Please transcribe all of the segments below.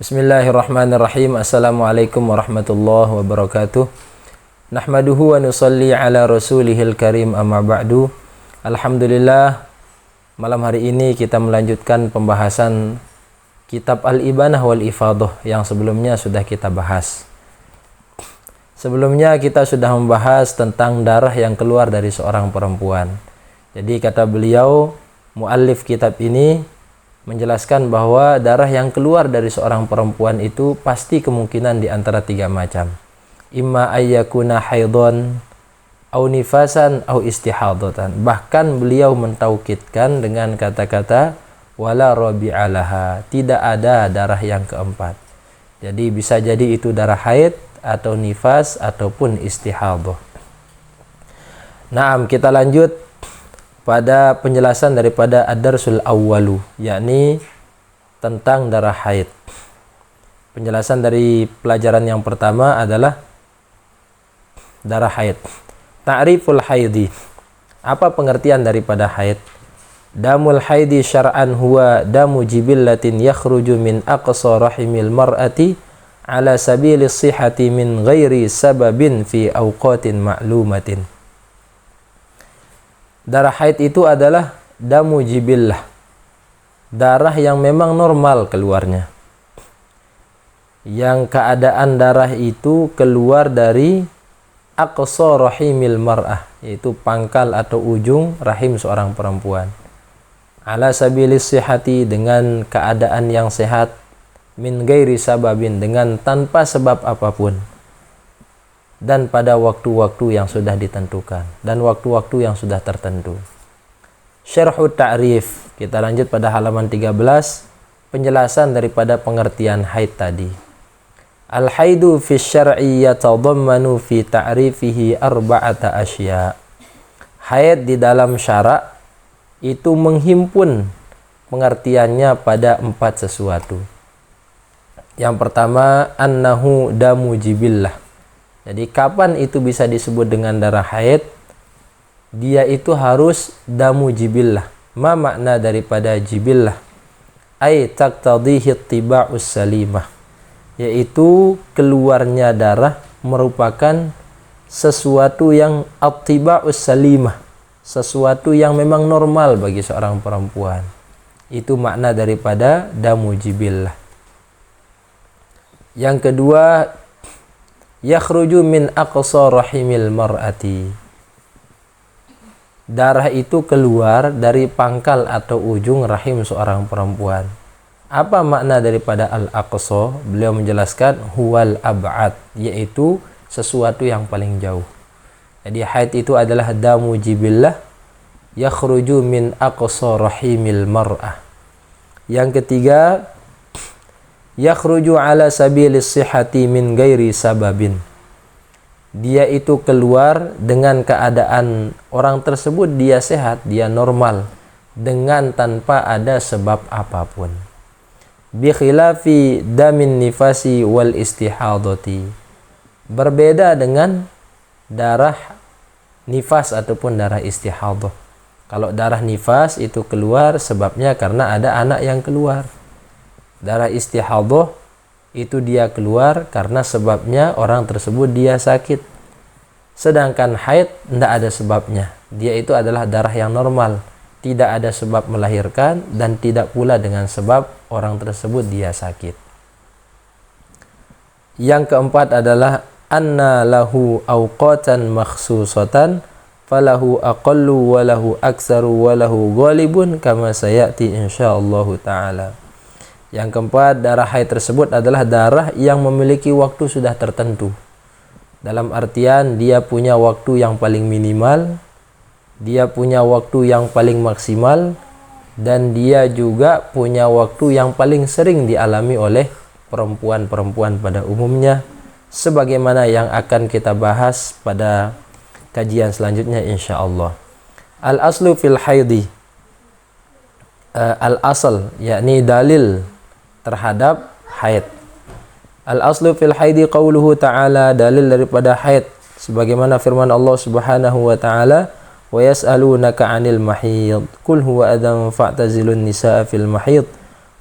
Bismillahirrahmanirrahim. Assalamualaikum warahmatullahi wabarakatuh. Nahmaduhu wa nusalli ala rasulihil karim, amma ba'du. Alhamdulillah, malam hari ini kita melanjutkan pembahasan kitab Al-Ibanah wal Ifadah yang sebelumnya sudah kita bahas. Sebelumnya kita sudah membahas tentang darah yang keluar dari seorang perempuan. Jadi kata beliau, muallif kitab ini menjelaskan bahwa darah yang keluar dari seorang perempuan itu pasti kemungkinan di antara 3 macam. Imma ayyakuna haidon, au nifasan, au istihadatan. Bahkan beliau mentaukidkan dengan kata-kata wala rabi'alaha, tidak ada darah yang keempat. Jadi bisa jadi itu darah haid atau nifas ataupun istihadah. Naam, kita lanjut pada penjelasan daripada ad-darsul awwalu, yakni tentang darah haid. Penjelasan dari pelajaran yang pertama adalah darah haid. Ta'riful haidi. Apa pengertian daripada haid? Damul haidi syar'an huwa damu jibillatin yakhruju min aqsa rahimil mar'ati ala sabilis sihhati min ghairi sababin fi awqatin ma'lumatin. Darah haid itu adalah damu jibillah, darah yang memang normal keluarnya, yang keadaan darah itu keluar dari aqsa rahimil mar'ah, yaitu pangkal atau ujung rahim seorang perempuan, ala sabilis sihhati, dengan keadaan yang sehat, min ghairi sababin, dengan tanpa sebab apapun, dan pada waktu-waktu yang sudah ditentukan dan waktu-waktu yang sudah tertentu. Syarhut ta'rif, kita lanjut pada halaman 13, penjelasan daripada pengertian haid tadi. Al-haidu fi syar'i yatadammanu fi ta'rifihi arba'ata asya. Haid di dalam syara' itu menghimpun pengertiannya pada 4 sesuatu. Yang pertama, annahu damu jibillah. Jadi kapan itu bisa disebut dengan darah haid? Dia itu harus damu jibillah. Ma makna daripada jibillah? Ay taqtadhihi ittiba'us salimah, yaitu keluarnya darah merupakan sesuatu yang ittiba'us salimah, sesuatu yang memang normal bagi seorang perempuan. Itu makna daripada damu jibillah. Yang kedua, yakhruju min aqsa rahimil mar'ati. Darah itu keluar dari pangkal atau ujung rahim seorang perempuan. Apa makna daripada al-aqsa? Beliau menjelaskan huwal ab'ad, yaitu sesuatu yang paling jauh. Jadi haid itu adalah damu jibillah yakhruju min aqsa rahimil mar'ah. Yang ketiga, yakhruju ala sabilis sihhati min ghairi sababin. Dia itu keluar dengan keadaan orang tersebut dia sehat, dia normal, dengan tanpa ada sebab apapun. Bi khilafi damin nifasi wal istihadati. Berbeda dengan darah nifas ataupun darah istihadah. Kalau darah nifas itu keluar sebabnya karena ada anak yang keluar. Darah istihadah itu dia keluar karena sebabnya orang tersebut dia sakit. Sedangkan haid tidak ada sebabnya. Dia itu adalah darah yang normal, tidak ada sebab melahirkan dan tidak pula dengan sebab orang tersebut dia sakit. Yang keempat adalah anna lahu awqatan makhsusatan falahu aqallu wa lahu aksaru wa lahu ghalibun kama sayati insyaallah taala. Yang keempat, darah haid tersebut adalah darah yang memiliki waktu sudah tertentu. Dalam artian dia punya waktu yang paling minimal, dia punya waktu yang paling maksimal, dan dia juga punya waktu yang paling sering dialami oleh perempuan-perempuan pada umumnya, sebagaimana yang akan kita bahas pada kajian selanjutnya insyaallah. Al-aslu fil haidi, al-asal, yakni dalil terhadap haid. Al-aslu fil haidi qauluhu ta'ala, dalil daripada haid sebagaimana firman Allah Subhanahu wa ta'ala, wa yas'alunaka 'anil mahid qul huwa adhan fa'tazilun nisaa fil mahid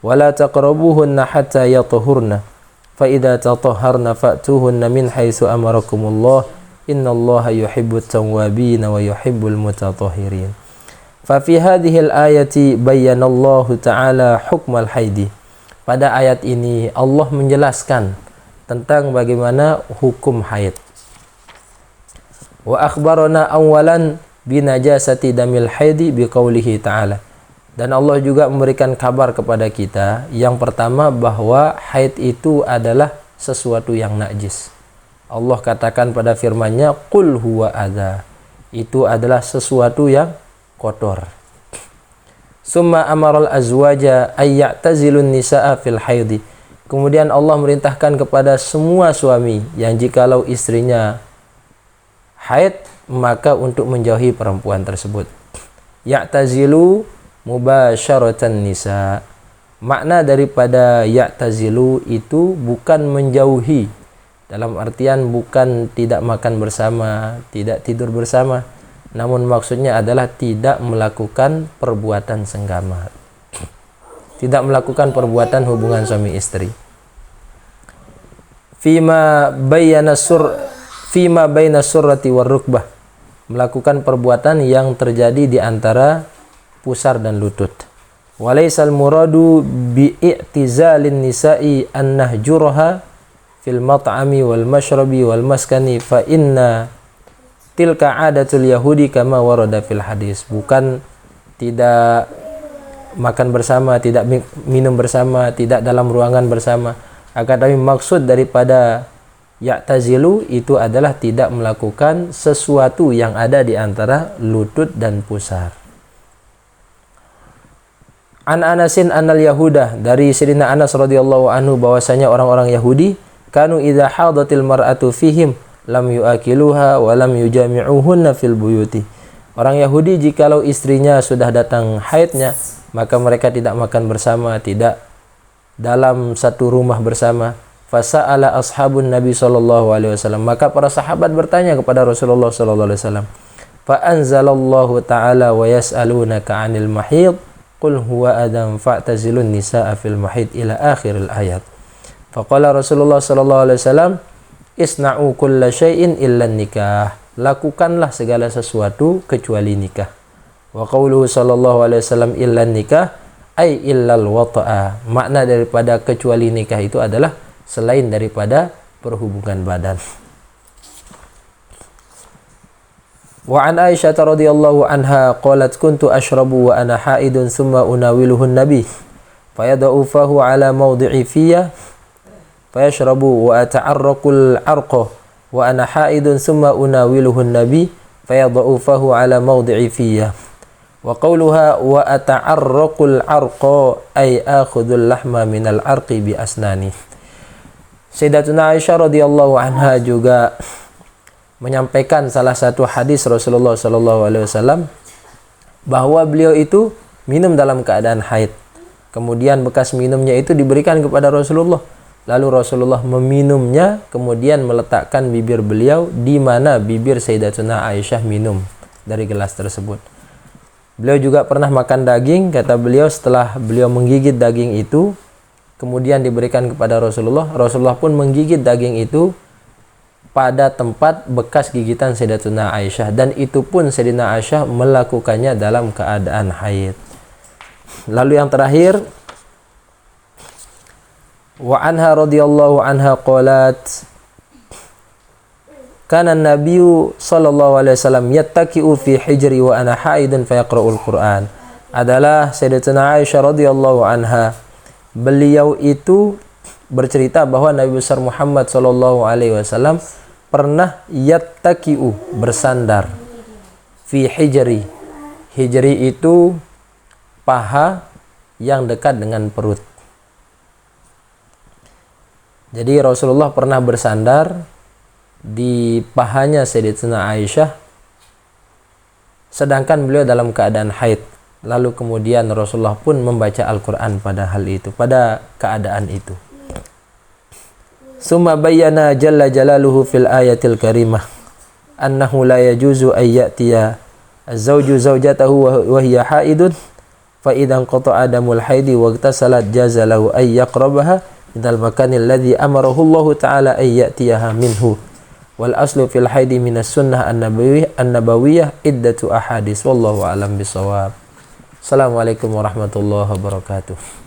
wala taqrabuhunna hatta yatahurna fa idza tatahharna fa'tuhunna min haitsu amarakumullah innallaha yuhibbut tawwabin wa yuhibbul mutatahhirin. Fa fi hadhihi al-ayati bayyana Allah Ta'ala hukmal haidi. Pada ayat ini Allah menjelaskan tentang bagaimana hukum haid. Wa akhbarana awalan binajasati damil haidi biqaulihi ta'ala. Dan Allah juga memberikan kabar kepada kita yang pertama bahwa haid itu adalah sesuatu yang najis. Allah katakan pada firman-Nya, qul huwa adza. Itu adalah sesuatu yang kotor. Summa amaral azwaja ay ya'tazilun nisaa fil haidi. Kemudian Allah merintahkan kepada semua suami yang jikalau istrinya haid maka untuk menjauhi perempuan tersebut. Ya'tazilu mubasyaratan nisa. Makna daripada ya'tazilu itu bukan menjauhi, dalam artian bukan tidak makan bersama, tidak tidur bersama, namun maksudnya adalah tidak melakukan perbuatan senggama, tidak melakukan perbuatan hubungan suami istri. Fima baina surrati war rukbah, melakukan perbuatan yang terjadi di antara pusar dan lutut. Walaisal muradu bi'tizalin nisa'i an nahjuraha fil mat'ami wal mashrabi wal maskani fa inna tilka adatul yahudi kama warada fil hadis. Bukan tidak makan bersama, tidak minum bersama, tidak dalam ruangan bersama. Akan tapi maksud daripada ya'tazilu itu adalah tidak melakukan sesuatu yang ada di antara lutut dan pusar. An Anasin anal Yahudah, dari Sayyidina Anas radhiyallahu anhu bahwasanya orang-orang Yahudi kanu idza hadatil mar'atu fihim lam yuakiluha wa lam yujami'uhunna fil buyuti. Orang Yahudi jikalau istrinya sudah datang haidnya, maka mereka tidak makan bersama, tidak dalam satu rumah bersama. Fasa'ala ashabun Nabi sallallahu alaihi wasallam, maka para sahabat bertanya kepada Rasulullah sallallahu alaihi wasallam. Fa anzalallahu ta'ala wa yas'alunaka 'anil mahid qul huwa adam fa'tazilun nisaa fil mahid ila akhiril ayat. Faqala Rasulullah sallallahu alaihi wasallam, isna'u kulla syai'in illa nikah. Lakukanlah segala sesuatu kecuali nikah. Wa qauluhu sallallahu alaihi wasallam illa nikah ay illal wata'a. Makna daripada kecuali nikah itu adalah selain daripada perhubungan badan. Wa an Aisyah radhiyallahu anha qalat kuntu ashrabu wa ana haidun thumma unawiluhu an-nabi fayada'u fahu ala mawdi'i fiyya fayashrabu wa ata'arraqul arqa wa ana haidun thumma unawiluhu an-nabi fayada'u fahu ala mawdi'i fiyya. Wa qawluha wa ata'arraqul arqa ay akhudul lahma minal arqi bi asnani. Sayyidatuna Aisyah radhiyallahu anha juga menyampaikan salah satu hadis Rasulullah sallallahu alaihi wasallam bahwa beliau itu minum dalam keadaan haid. Kemudian bekas minumnya itu diberikan kepada Rasulullah. Lalu Rasulullah meminumnya, kemudian meletakkan bibir beliau di mana bibir Sayyidatuna Aisyah minum dari gelas tersebut. Beliau juga pernah makan daging, kata beliau, setelah beliau menggigit daging itu kemudian diberikan kepada Rasulullah. Rasulullah pun menggigit daging itu pada tempat bekas gigitan Sayyidatuna Aisyah, dan itu pun Sayyidatuna Aisyah melakukannya dalam keadaan haid. Lalu yang terakhir, wa anha radhiyallahu anha qalat kana an-nabiyyu sallallahu alaihi wasallam yattaqi'u fi hijri wa ana haidun fa yaqra'ul Qur'an. Adalah Sayyidatuna Aisyah radhiyallahu anha, beliau itu bercerita bahwa Nabi besar Muhammad sallallahu alaihi wasallam pernah yattaqi'u, bersandar, fi hijri. Hijri itu paha yang dekat dengan perut. Jadi Rasulullah pernah bersandar di pahanya Sayyidatuna Aisyah sedangkan beliau dalam keadaan haid. Lalu kemudian Rasulullah pun membaca Al-Quran pada hal itu, pada keadaan itu. Summa bayyana jalla jalaluhu fil ayatil karimah annahu la yajuzu ay ya'tiya az-zawju zawjatahu wa hiya haidun fa idzan qata'a damul haidi waqtasalat jaza lahu ay yaqrabaha minal makanil ladzi amarahu Allah taala ay ya'tiyaha minhu. Wal aslu fil haidi minas sunnah an-nabawiyah iddatu ahadits wallahu a'lam bisawab. Assalamualaikum warahmatullahi wabarakatuh.